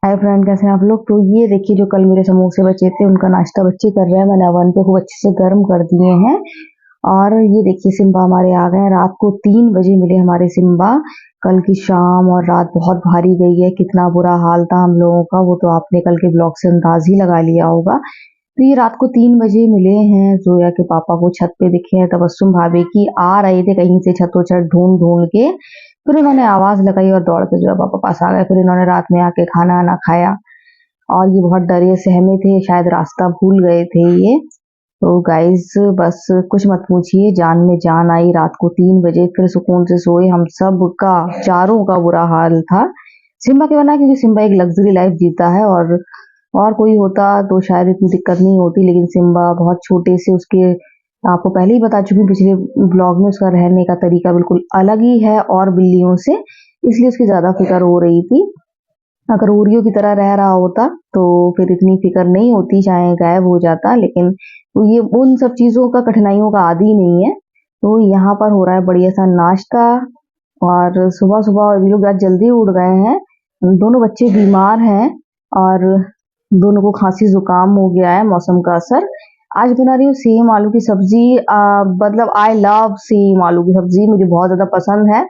Hi friend, कैसे हैं आप लोग। तो ये देखिए, जो कल मेरे समोसे बचे थे उनका नाश्ता बच्चे कर रहे हैं। मैंने अवन पे खूब अच्छे से गर्म कर दिए हैं। और ये देखिए, सिम्बा हमारे आ गए हैं। रात को 3 बजे मिले हमारे सिम्बा। कल की शाम और रात बहुत भारी गई है। कितना बुरा हाल था हम लोगों का वो तो आपने कल के ब्लॉग से अंदाज ही लगा लिया होगा। तो ये रात को 3 बजे मिले हैं। जोया के पापा को छत पे दिखे हैं। तबस्सुम भाभी की आ रहे थे कहीं से छतों छत ढूंढ ढूंढ के। फिर उन्होंने आवाज लगाई और दौड़ के जोया पापा पास आ गए। फिर इन्होंने रात में आके खाना आना खाया। और ये बहुत डरे सहमे थे, शायद रास्ता भूल गए थे ये। तो गाइस, बस कुछ मत पूछिए, जान में जान आई। रात को 3 बजे फिर सुकून से सोए। हम सब का, चारों का बुरा हाल था सिम्बा के बना, क्योंकि सिम्बा एक लग्जरी लाइफ जीता है। और कोई होता तो शायद इतनी दिक्कत नहीं होती, लेकिन सिम्बा बहुत छोटे से उसके, आपको पहले ही बता चुकी पिछले ब्लॉग में, उसका रहने का तरीका बिल्कुल अलग ही है और बिल्लियों से, इसलिए उसकी ज्यादा फिक्र हो रही थी। अगर ओरियो की तरह रह रहा होता तो फिर इतनी फिक्र नहीं होती, चाहे गायब हो जाता। लेकिन वो ये उन सब चीजों का, कठिनाइयों का आदी नहीं है। तो यहाँ पर हो रहा है बढ़िया सा नाश्ता। और सुबह सुबह ये लोग आज जल्दी उठ गए हैं। दोनों बच्चे बीमार हैं और दोनों को खांसी जुकाम हो गया है, मौसम का असर। आज बना रही हूँ सेम आलू की सब्जी। मतलब आई लव सेम आलू की सब्जी, मुझे बहुत ज्यादा पसंद है।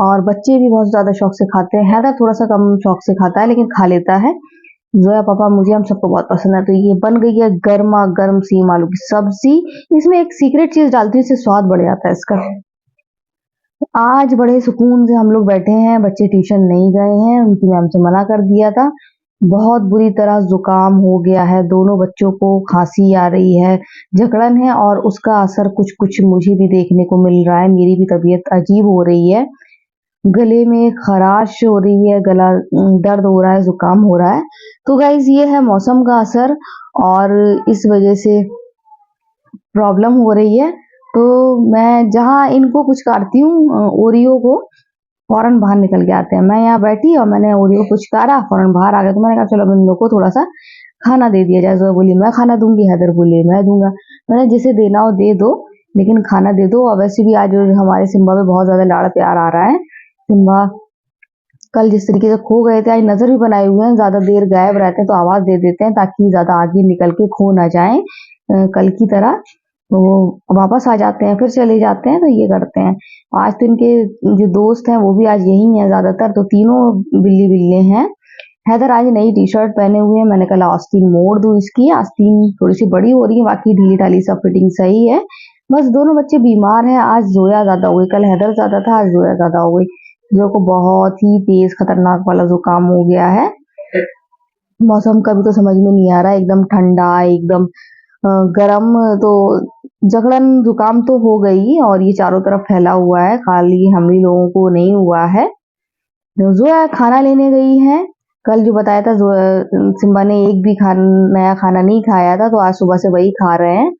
और बच्चे भी बहुत ज्यादा शौक से खाते हैं। हैदर थोड़ा सा कम शौक से खाता है, लेकिन खा लेता है। जोया पापा, मुझे, हम सबको बहुत पसंद है। तो ये बन गई है गर्मा गर्म सेम आलू की सब्जी। इसमें एक सीक्रेट चीज डालती हूँ, इससे स्वाद बढ़ जाता है इसका। आज बड़े सुकून से हम लोग बैठे हैं। बच्चे ट्यूशन नहीं गए हैं, उनकी मैम से मना कर दिया था। बहुत बुरी तरह जुकाम हो गया है, दोनों बच्चों को खांसी आ रही है, जकड़न है, और उसका असर कुछ कुछ मुझे भी देखने को मिल रहा है। मेरी भी तबीयत अजीब हो रही है, गले में खराश हो रही है, गला दर्द हो रहा है, जुकाम हो रहा है। तो गाइज, ये है मौसम का असर, और इस वजह से प्रॉब्लम हो रही है। तो मैं जहाँ इनको कुछ काटती हूँ, ओरियो को, फौरन बाहर निकल के आते हैं। मैं यहाँ बैठी और मैंने ओरियो को कुछ काटा, फौरन बाहर आ गया। तो मैंने कहा चलो अब इन लोग को थोड़ा सा खाना दे दिया जाए। जोया बोली मैं खाना दूंगी, हैदर बोले मैं दूंगा। मैंने जिसे देना हो दे दो, लेकिन खाना दे दो। और वैसे भी आज हमारे सिम्बा पे बहुत ज्यादा लाड़ प्यार आ रहा है। सिम्बा कल जिस तरीके से खो गए थे, आज नजर भी बनाए हुए हैं। ज्यादा देर गायब रहते हैं तो आवाज दे देते हैं, ताकि ज्यादा आगे निकल के खो ना जाए कल की तरह। तो वो वापस आ जाते हैं, फिर चले जाते हैं। तो ये करते हैं। आज तो इनके जो दोस्त हैं वो भी आज यही हैं ज्यादातर। तो तीनों बिल्ली बिल्ले हैं। हैदर आज नई टी शर्ट पहने हुए हैं। मैंने कहा आस्तीन मोड़ दूं इसकी। आस्तीन थोड़ी सी बड़ी हो रही है, बाकी ढीली ढाली सब फिटिंग सही है। बस दोनों बच्चे बीमार हैं। आज जोया ज्यादा हो गई, कल हैदर ज्यादा था, आज जोया ज्यादा हो गई। जो को बहुत ही तेज खतरनाक वाला जुकाम हो गया है। मौसम का भी तो समझ में नहीं आ रहा है, एकदम ठंडा, एकदम गरम। तो जकड़न जुकाम तो हो गई, और ये चारों तरफ फैला हुआ है, खाली हम ही लोगों को नहीं हुआ है। जोया खाना लेने गई है। कल जो बताया था, सिम्बा ने एक भी नया खाना नहीं खाया था, तो आज सुबह से वही खा रहे हैं।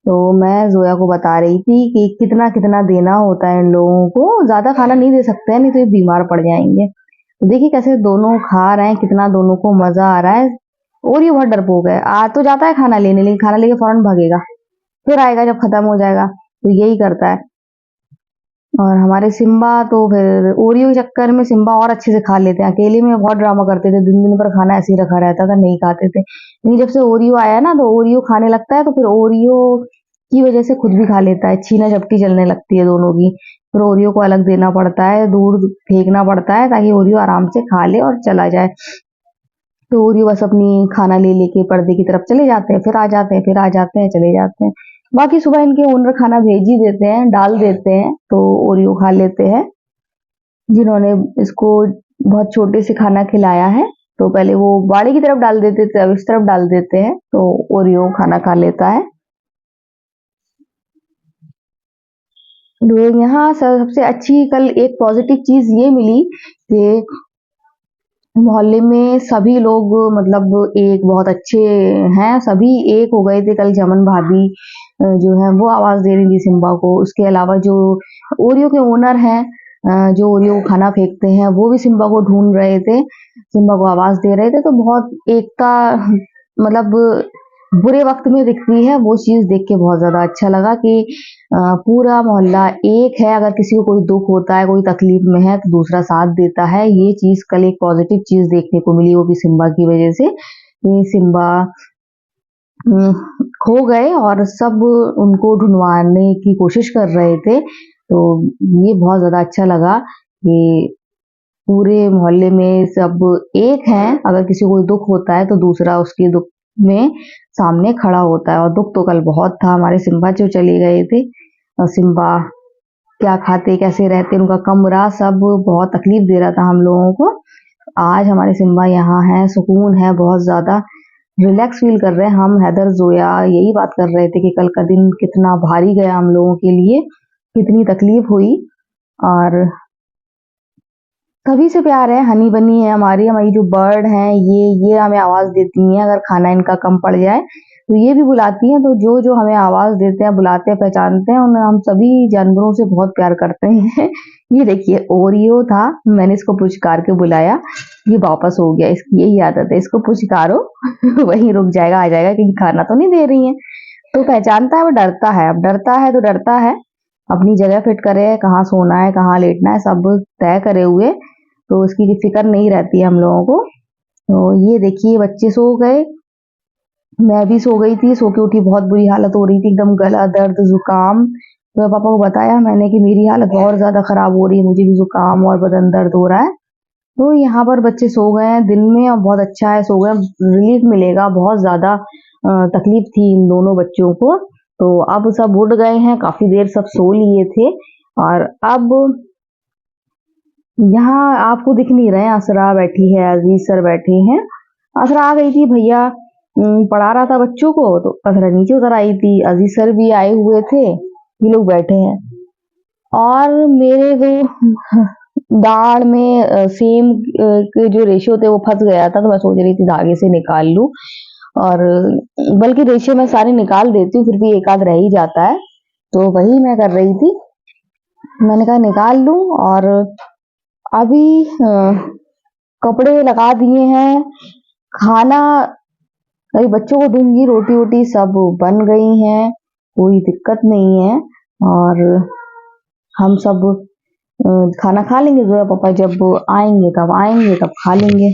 तो मैं जोया को बता रही थी कि कितना कितना देना होता है इन लोगों को, ज्यादा खाना नहीं दे सकते हैं, नहीं तो ये बीमार पड़ जाएंगे। तो देखिए कैसे दोनों खा रहे हैं, कितना दोनों को मजा आ रहा है। और ये बहुत डरपोक है, आ तो जाता है खाना लेने, लेकिन खाना लेके फौरन भागेगा, फिर आएगा जब खत्म हो जाएगा। तो यही करता है। और हमारे सिम्बा तो फिर ओरियो के चक्कर में सिम्बा और अच्छे से खा लेते हैं। अकेले में बहुत ड्रामा करते थे, दिन दिन पर खाना ऐसे ही रखा रहता था, नहीं खाते थे। लेकिन जब से ओरियो आया ना, तो ओरियो खाने लगता है, तो फिर ओरियो की वजह से खुद भी खा लेता है। छीना झपटी चलने लगती है दोनों की। फिर ओरियो को अलग देना पड़ता है, दूर फेंकना पड़ता है, ताकि ओरियो आराम से खा ले और चला जाए। तो ओरियो बस अपनी खाना ले लेके पर्दे की तरफ चले जाते हैं, फिर आ जाते हैं, फिर आ जाते हैं, चले जाते हैं। बाकी सुबह इनके ओनर खाना भेज ही देते हैं, डाल देते हैं, तो ओरियो खा लेते हैं। जिन्होंने इसको बहुत छोटे से खाना खिलाया है, तो पहले वो बाड़े की तरफ डाल देते थे, अब इस तरफ डाल देते हैं, तो ओरियो खाना खा लेता है। तो यहाँ सबसे अच्छी कल एक पॉजिटिव चीज ये मिली कि मोहल्ले में सभी लोग, मतलब एक बहुत अच्छे हैं, सभी एक हो गए थे। कल जमन भाभी जो है वो आवाज दे रही थी सिम्बा को। उसके अलावा जो ओरियो के ओनर हैं, जो ओरियो को खाना फेंकते हैं, वो भी सिम्बा को ढूंढ रहे थे, सिम्बा को आवाज दे रहे थे। तो बहुत एकता, मतलब बुरे वक्त में दिखती है, वो चीज़ देख के बहुत ज़्यादा अच्छा लगा कि पूरा मोहल्ला एक है। अगर किसी को कोई दुख होता है, कोई तकलीफ में है तो दूसरा साथ देता है। ये चीज़ कल एक पॉजिटिव चीज़ देखने को मिली, वो भी सिम्बा की वजह से। ये सिम्बा खो गए और सब उनको ढूंढवाने की कोशिश कर रहे थे। तो ये बहुत ज़्यादा अच्छा लगा कि पूरे मोहल्ले में सब एक हैं। अगर किसी को कोई दुख होता है तो दूसरा उसके दुख में सामने खड़ा होता है। और दुख तो कल बहुत था, हमारे सिम्बा जो चले गए थे। और सिम्बा क्या खाते कैसे रहते, उनका कमरा सब बहुत तकलीफ दे रहा था हम लोगों को। आज हमारे सिम्बा यहाँ है, सुकून है, बहुत ज़्यादा रिलैक्स फील कर रहे हैं। हम हैदर जोया यही बात कर रहे थे कि कल का दिन कितना भारी गया हम लोगों के लिए, कितनी तकलीफ हुई। और सभी से प्यार है, हनी बनी है हमारी। हमारी जो बर्ड हैं ये हमें आवाज़ देती हैं अगर खाना इनका कम पड़ जाए तो ये भी बुलाती हैं। तो जो जो हमें आवाज़ देते हैं, बुलाते हैं, पहचानते हैं, उन्हें हम सभी जानवरों से बहुत प्यार करते हैं। ये देखिए ओरियो था, मैंने इसको पुचकार के बुलाया, ये वापस हो गया। इसकी यही आदत है, इसको पुचकारो वहीं रुक जाएगा, आ जाएगा, क्योंकि खाना तो नहीं दे रही है। तो पहचानता है, वो डरता है। अब डरता है तो डरता है, अपनी जगह फिट करे, कहाँ सोना है कहाँ लेटना है सब तय करे हुए। तो उसकी फिक्र नहीं रहती है हम लोगों को। तो ये देखिए बच्चे सो गए, मैं भी सो गई थी। सो के उठी, बहुत बुरी हालत हो रही थी, एकदम गला दर्द, जुकाम। तो पापा को बताया मैंने कि मेरी हालत और ज्यादा खराब हो रही है, मुझे भी जुकाम और बदन दर्द हो रहा है। तो यहाँ पर बच्चे सो गए हैं दिन में और बहुत अच्छा है, सो गए, रिलीफ मिलेगा। बहुत ज्यादा तकलीफ थी इन दोनों बच्चों को। तो अब सब उठ गए हैं, काफी देर सब सो लिए थे। और अब यहाँ आपको दिख नहीं रहे, असरा बैठी है, अजीज सर बैठे हैं। असरा आ गई थी, भैया पढ़ा रहा था बच्चों को, तो असरा नीचे उतर आई थी। अजीज सर भी आए हुए थे, ये लोग बैठे हैं। और मेरे जो दाढ़ में सेम के जो रेशो थे वो फंस गया था, तो मैं सोच रही थी धागे से निकाल लूं। और बल्कि रेशो मैं सारे निकाल देती हूँ, फिर भी एक आध रह ही जाता है, तो वही मैं कर रही थी। मैंने कहा निकाल लूं। और अभी कपड़े लगा दिए हैं, खाना अभी बच्चों को दूंगी, रोटी वोटी सब बन गई हैं, कोई दिक्कत नहीं है। और हम सब खाना खा लेंगे, जोया पापा जब आएंगे तब खा लेंगे।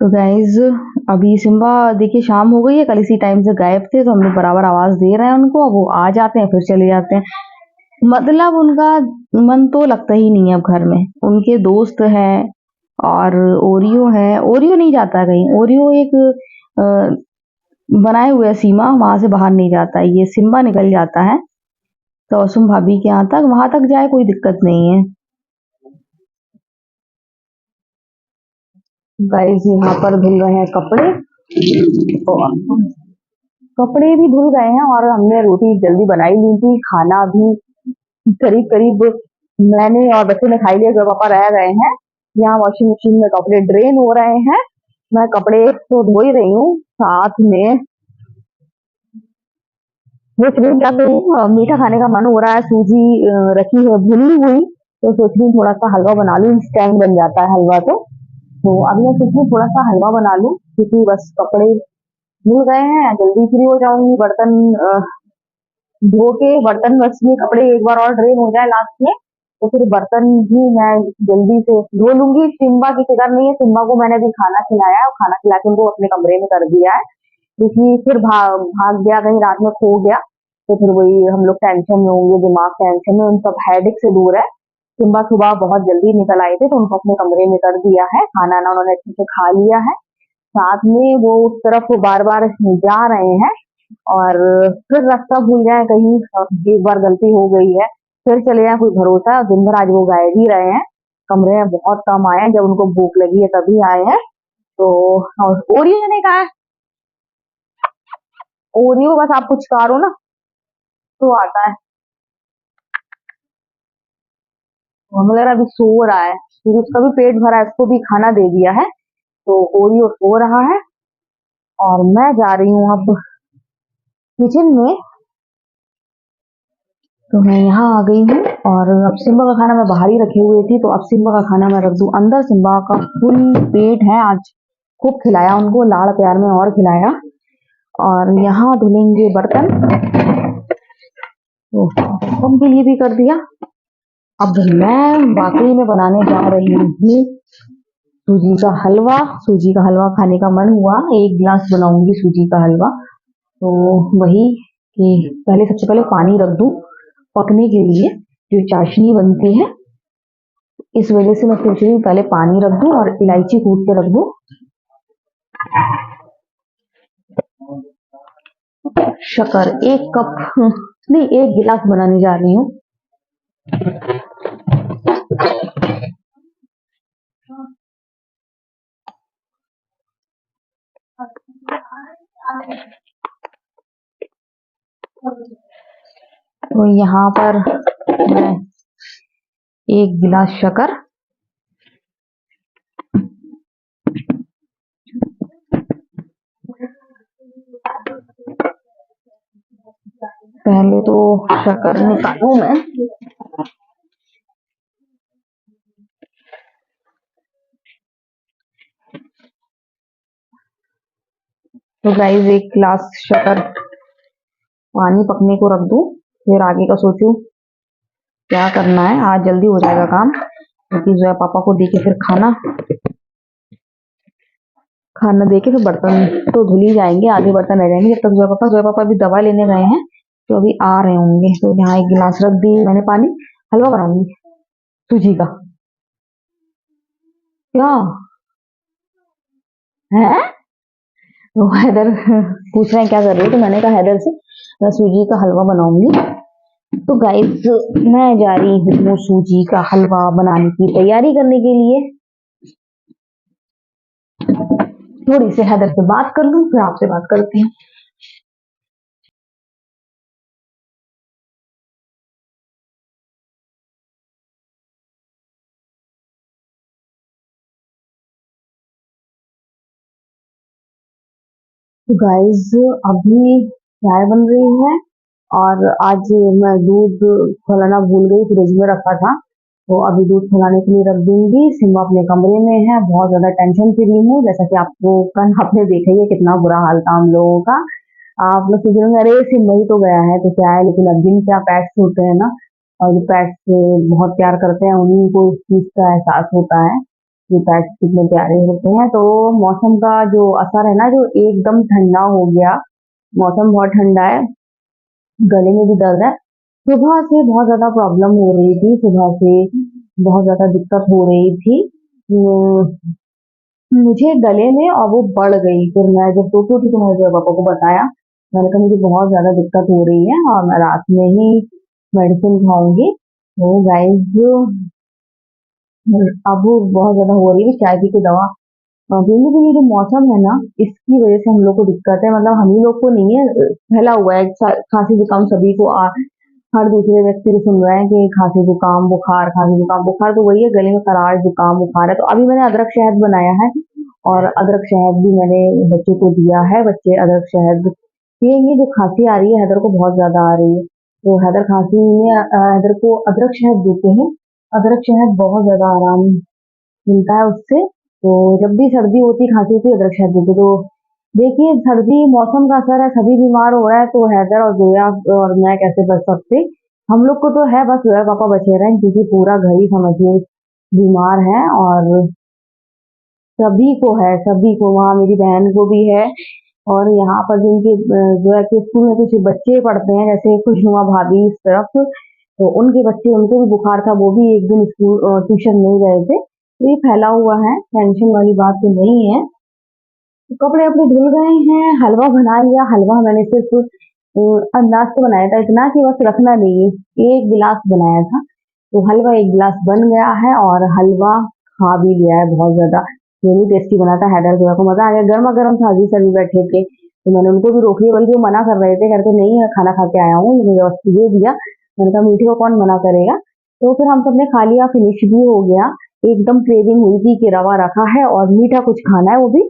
तो गाइज अभी सिम्बा देखिए शाम हो गई है, कल इसी टाइम से गायब थे, तो हम लोग बराबर आवाज दे रहे हैं उनको, वो आ जाते हैं फिर चले जाते हैं। मतलब उनका मन तो लगता ही नहीं है अब घर में। उनके दोस्त है और ओरियो है। ओरियो नहीं जाता कहीं, ओरियो एक अ, बनाए हुए है सीमा, वहां से बाहर नहीं जाता है। ये सिम्बा निकल जाता है तो असुम भाभी के यहाँ तक, वहां तक जाए कोई दिक्कत नहीं है। गाइस यहाँ पर धुल रहे हैं कपड़े, तो कपड़े भी धुल गए हैं और हमने रोटी जल्दी बनाई ली थी। खाना भी करीब करीब मैंने और बच्चे ने खाई लिया, जो पापा रह गए हैं। यहाँ वॉशिंग मशीन में कपड़े ड्रेन हो रहे हैं, मैं कपड़े तो धो ही रही हूँ, साथ में सोच रही हूँ क्या करूँ, मीठा खाने का मन हो रहा है। सूजी रखी है भुनी हुई, तो सोच रही हूँ थोड़ा सा हलवा बना लूँ, इंस्टेंट बन जाता है हलवा। तो अभी मैं सोच रही हूँ थोड़ा सा हलवा बना लूँ, क्योंकि बस कपड़े धुल गए हैं, जल्दी फ्री हो जाऊंगी। बर्तन धो के, बर्तन बस ये कपड़े एक बार और ड्रेन हो जाए लास्ट में, तो फिर बर्तन भी मैं जल्दी से धो लूंगी। सिम्बा की फिक्र नहीं है, सिम्बा को मैंने अभी खाना खिलाया है और खाना खिला के उनको अपने कमरे में कर दिया है, क्योंकि फिर भाग गया कहीं, रात में खो गया तो फिर वही हम लोग टेंशन में होंगे, दिमाग टेंशन में, उन सब हेडेक से दूर है। सिम्बा सुबह बहुत जल्दी निकल आए थे, तो उनको अपने कमरे में कर दिया है, खाना ना उन्होंने अच्छे से खा लिया है। साथ में वो उस तरफ बार बार जा रहे हैं, और फिर रास्ता भूल जाए कहीं, एक बार गलती हो गई है फिर चले जाए, कोई भरोसा है। दिन भर आज वो गायब ही रहे हैं, कमरे में बहुत कम आए हैं, जब उनको भूख लगी है तभी आए हैं। तो ओरियो ने कहा, ओरियो बस आप कुछ करो ना तो आता है। तो हमें लग रहा है अभी सो रहा है, क्योंकि उसका भी पेट भरा है, उसको भी खाना दे दिया है। तो ओरियो सो रहा है और मैं जा रही हूँ अब किचन में। तो मैं यहाँ आ गई हूँ और अब सिम्बा का खाना मैं बाहर ही रखे हुए थी, तो अब सिम्बा का खाना मैं रख दूँ अंदर। सिम्बा का फुल पेट है आज, खूब खिलाया उनको, लाड़ प्यार में और खिलाया। और यहाँ धुलेंगे बर्तन, तो पापा के लिए भी कर दिया। अब मैं वाकई में बनाने जा रही हूँ सूजी का हलवा। सूजी का हलवा खाने का मन हुआ, 1 गिलास बनाऊंगी सूजी का हलवा। तो वही कि पहले सबसे पहले पानी रख दूं पकने के लिए, जो चाशनी बनती है। इस वजह से मैं सोच रही हूँ पहले पानी रख दूं और इलायची कूट के रख दूं। शक्कर 1 कप नहीं, 1 गिलास बनाने जा रही हूँ। तो यहाँ पर मैं 1 गिलास शक्कर, पहले तो शक्कर निकालूं मैं। तो गाइस 1 गिलास शक्कर पानी पकने को रख दूं, फिर आगे का सोचूं क्या करना है। आज जल्दी हो जाएगा काम, क्योंकि जो है पापा को देके फिर खाना देके फिर बर्तन तो धुल ही जाएंगे, आधे बर्तन रह जाएंगे। जब तक जो पापा भी दवा लेने गए हैं, तो अभी आ रहे होंगे। तो यहाँ 1 गिलास रख दी मैंने पानी। हलवा बनाऊंगी सूजी का। क्या है? वो हैदर पूछ रहे हैं क्या कर रही है, तो मैंने कहा हैदर से मैं सूजी का हलवा बनाऊंगी। तो गाइस मैं जा रही हूँ सूजी का हलवा बनाने की तैयारी करने के लिए। थोड़ी से हैदर से बात कर लूं, फिर आपसे बात करती हूँ। तो गाइस अभी चाय बन रही है, और आज मैं दूध खौलाना भूल गई, फ्रिज में रखा था। तो अभी दूध खौलाने के लिए रख दूंगी। सिम्बा अपने कमरे में है, बहुत ज्यादा टेंशन फ्री हूँ। जैसा कि आपको कल आपने देखा ही है कितना बुरा हाल था हम लोगों का। आप लोग सोच रहे होंगे अरे सिम्बा ही तो गया है तो क्या है, लेकिन अब दिन क्या पेट्स होते हैं ना, और जो पेट्स बहुत प्यार करते हैं उन्हीं को इस चीज का एहसास होता है कि पेट्स कितने प्यारे होते हैं। तो मौसम का जो असर है ना, जो एकदम ठंडा हो गया, मौसम बहुत ठंडा है, गले में भी दर्द है। सुबह से बहुत ज़्यादा प्रॉब्लम हो रही थी, सुबह से बहुत ज़्यादा दिक्कत हो रही थी मुझे गले में, और वो बढ़ गई। फिर मैं जब सो के उठी तो मैंने पापा को बताया। मैंने कहा मुझे बहुत ज़्यादा दिक्कत हो रही है और मैं रात में ही मेडिसिन खाऊंगी। तो गाइस अब बहुत ज़्यादा हो रही है, चाय पी के दवा। क्योंकि ये जो मौसम है ना, इसकी वजह से हम लोग को दिक्कत है। मतलब हम ही लोग को नहीं है, फैला हुआ है खांसी जुकाम सभी को। हर दूसरे व्यक्ति को सुन रहे हैं कि खांसी जुकाम बुखार, खांसी जुकाम बुखार तो वही है, गले में खराश जुकाम बुखार है। तो अभी मैंने अदरक शहद बनाया है, और अदरक शहद भी मैंने बच्चों को दिया है। बच्चे अदरक शहद पियेंगे। जो खांसी आ रही है हैदर को बहुत ज्यादा आ रही है, तो हैदर खांसी में हैदर को अदरक शहद देते हैं। अदरक शहद बहुत ज्यादा आराम मिलता है उससे। तो जब भी सर्दी होती खांसी होती अदरक शहद देते। तो देखिए सर्दी मौसम का असर है, सभी बीमार हो रहा है, तो हैदर और जोया और मैं कैसे बच सकते। हम लोग को तो है बस जोया पापा बचे रहें, क्योंकि पूरा घर ही समझिए बीमार है। और सभी को है, सभी को, वहाँ मेरी बहन को भी है। और यहाँ पर जिनके जो है कि स्कूल में कुछ बच्चे पढ़ते हैं, जैसे खुशनुमा भाभी इस तरफ, तो उनके बच्चे, उनको भी बुखार था, वो भी एक दिन स्कूल ट्यूशन नहीं गए थे। तो ये फैला हुआ है, टेंशन वाली बात तो नहीं है। तो कपड़े अपने धुल गए हैं, हलवा बना लिया। हलवा मैंने सिर्फ अंदाज से बनाया था, इतना कि बस रखना नहीं है। 1 गिलास बनाया था, तो हलवा 1 गिलास बन गया है, और हलवा खा भी लिया है बहुत ज्यादा। यही टेस्टी बना था, हैदर जोया को मजा आ गया। गर्मा गर्म था, अभी सभी बैठे थे, तो मैंने उनको भी रोक लिया, बल्कि वो मना कर रहे थे, कहते नहीं मैं खाना खा के आया हूँ, मैंने व्यवस्था दे दिया। मैंने कहा मीठे को कौन मना करेगा। तो फिर हम सबने खा लिया, फिनिश भी हो गया। एकदम क्रेविंग हुई थी कि रवा रखा है और मीठा कुछ खाना है, वो भी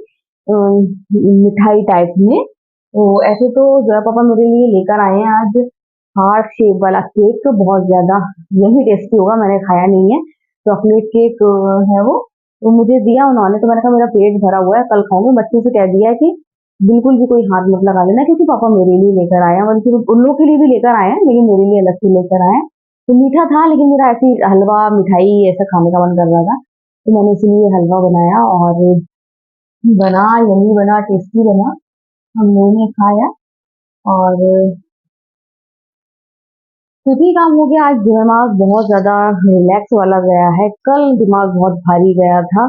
मिठाई टाइप में। तो ऐसे तो जोया पापा मेरे लिए लेकर आए हैं आज हार्ट शेप वाला केक, बहुत ज्यादा यही टेस्टी होगा, मैंने खाया नहीं है। चॉकलेट केक है वो, तो मुझे दिया उन्होंने, तो मैंने कहा मेरा पेट भरा हुआ है, कल खाऊंगी। बच्चों से कह दिया कि बिल्कुल भी कोई हाथ मत लगा लेना, क्योंकि पापा मेरे लिए लेकर आए हैं, बल्कि उन लोगों के लिए भी लेकर आए हैं, लेकिन मेरे लिए अलग से लेकर आए हैं। तो मीठा था, लेकिन मेरा ऐसी हलवा मिठाई ऐसा खाने का मन कर रहा था, तो मैंने इसलिए हलवा बनाया और बना, यम्मी बना, टेस्टी बना। हम लोगों ने खाया और खुद ही काम हो गया। आज दिमाग बहुत ज्यादा रिलैक्स वाला गया है, कल दिमाग बहुत भारी गया था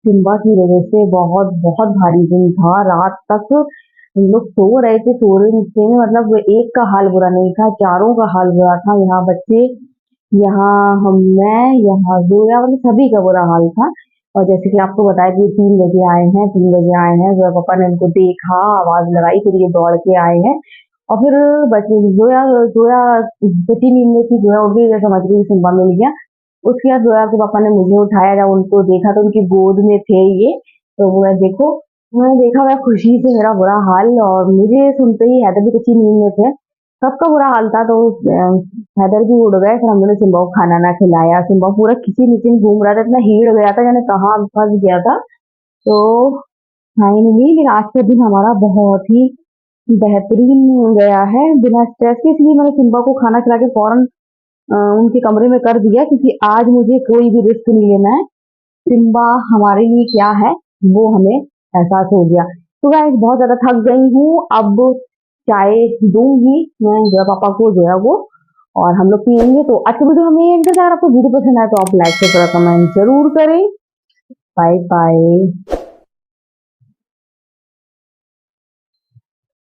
सिम्बा की वजह से। बहुत बहुत भारी दिन था, रात तक हम लोग सो रहे थे, सो रहे थे मतलब एक का हाल बुरा नहीं था, चारों का हाल बुरा था। यहाँ बच्चे, यहाँ हम, मैं, यहाँ जोया, मतलब सभी का बुरा हाल था। और जैसे कि आपको बताया कि 3 बजे आए हैं, 3 बजे आए हैं, जोया पापा ने इनको देखा, आवाज लगाई, फिर ये दौड़ के आए हैं। और फिर बच्चे, जोया जोया बची नींद में थी, जोया उठ गई, समझ गई सिम्बा मिल गया। उसके बाद जोया के पापा ने मुझे उठाया, जब उनको देखा तो उनकी गोद में थे ये। तो मैं देखो, मैंने देखा, मैं खुशी से मेरा बुरा हाल, और मुझे सुनते ही हैदर भी कच्ची नींद में थे, सबका बुरा हाल था। तो हैदर भी उड़ गए, फिर हम लोगों ने सिम्बा को खाना ना खिलाया। सिम्बा पूरा किचिन मिचिन घूम रहा था, इतना हिड़ गया था, जाने कहाँ फंस गया था। तो फाइनली लेकिन आज का दिन हमारा बहुत ही बेहतरीन गया है, बिना स्ट्रेस के। इसलिए मैंने सिम्बा को खाना खिला के फौरन उनके कमरे में कर दिया, क्योंकि आज मुझे कोई भी रिस्क नहीं लेना है। सिम्बा हमारे लिए क्या है, वो हमें एहसास हो गया। तो गाइस बहुत ज्यादा थक गई हूँ, अब चाय दूंगी मैं जोया पापा को, जोया को, और हम लोग पियेंगे। तो आज की वीडियो हमें इंतजार, आपको वीडियो पसंद आए तो आप लाइक से कमेंट जरूर करें। Bye bye.